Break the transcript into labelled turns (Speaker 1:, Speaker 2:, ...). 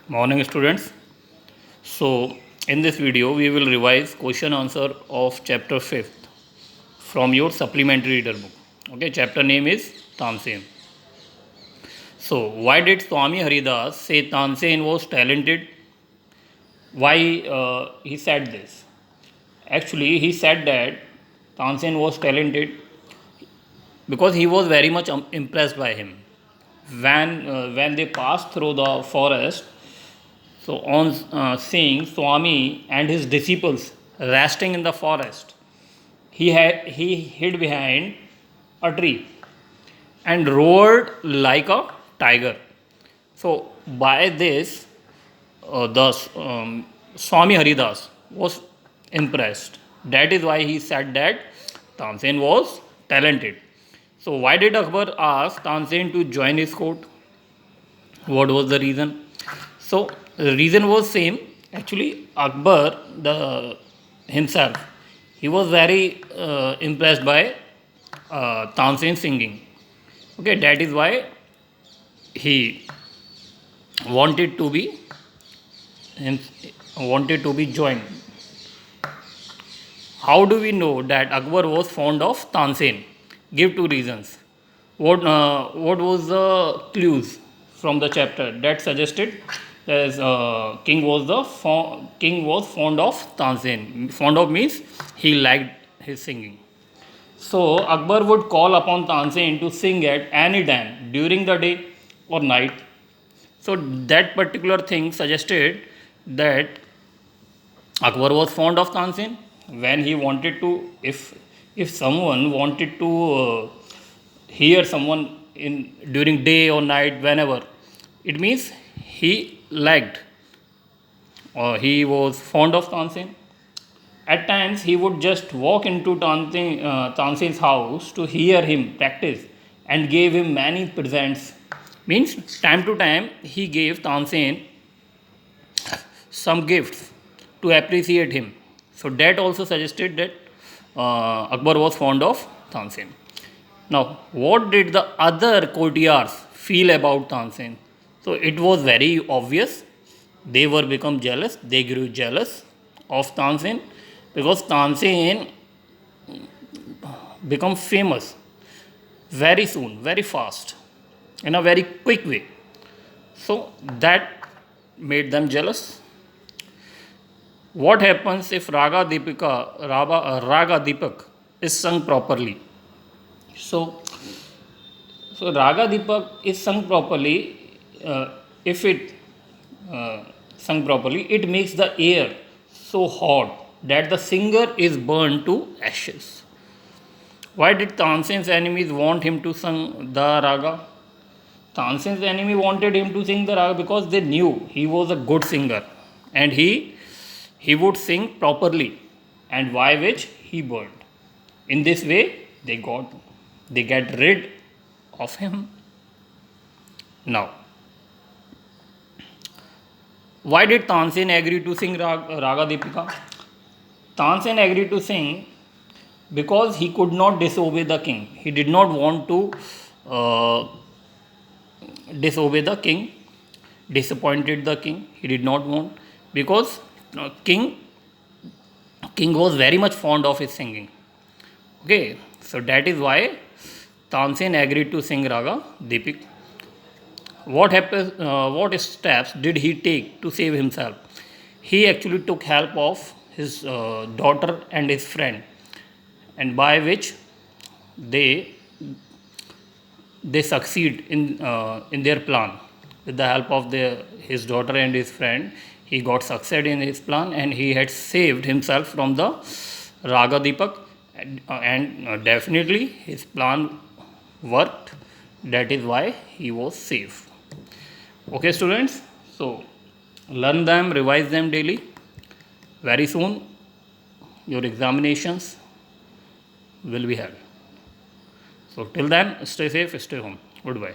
Speaker 1: Morning students. So in this video we will revise question answer of chapter 5th from your supplementary reader book. Okay, chapter name is Tansen. So why did Swami Haridas say Tansen was talented? Why he said this? Actually he said that Tansen was talented because he was very much impressed by him. When they passed through the forest, so, on seeing Swami and his disciples resting in the forest, he hid behind a tree and roared like a tiger. So, by this, the Swami Haridas was impressed. That is why he said that Tansen was talented. So, why did Akbar ask Tansen to join his court? What was the reason? So the reason was same. Actually, Akbar the himself, he was very impressed by Tansen singing. Okay, that is why he wanted to be him, wanted to be joined. How do we know that Akbar was fond of Tansen? Give two reasons. What was the clues from the chapter that suggested as king was fond of Tansen. Fond of means he liked his singing. So Akbar would call upon Tansen to sing at any time during the day or night. So that particular thing suggested that Akbar was fond of Tansen. When he wanted to, if someone wanted to hear someone in during day or night, whenever, it means he liked or he was fond of Tansen. At times he would just walk into Tansen's house to hear him practice and gave him many presents. Means time to time he gave Tansen some gifts to appreciate him. So that also suggested that Akbar was fond of Tansen. Now, what did the other courtiers feel about Tansen? So it was very obvious. They were become jealous. They grew jealous of Tansen because Tansen become famous very soon, very fast, in a very quick way. So that made them jealous. What happens if Raga Deepak is sung properly? So, so Raga Deepak is sung properly. If it sung properly, it makes the air so hot that the singer is burned to ashes. Why did Tansen's enemies want him to sing the raga? Tansen's enemy wanted him to sing the raga because they knew he was a good singer and he would sing properly, and why which he burned. In this way, they get rid of him. Now, why did Tansen agree to sing Raga Deepika? Tansen agreed to sing because he could not disobey the king. He did not want to uh, disobey the king, disappointed the king. He did not want because king was very much fond of his singing. Okay, so that is why Tansen agreed to sing Raga Deepik. What happened? What steps did he take to save himself? He actually took help of his daughter and his friend, and by which they they succeed in their plan. With the help of his daughter and his friend, he got succeed in his plan, and he had saved himself from the Raga Deepak, and definitely his plan worked. That is why he was safe. Okay, students. So learn them, revise them daily. Very soon, your examinations will be held. So till then, stay safe, stay home. Goodbye.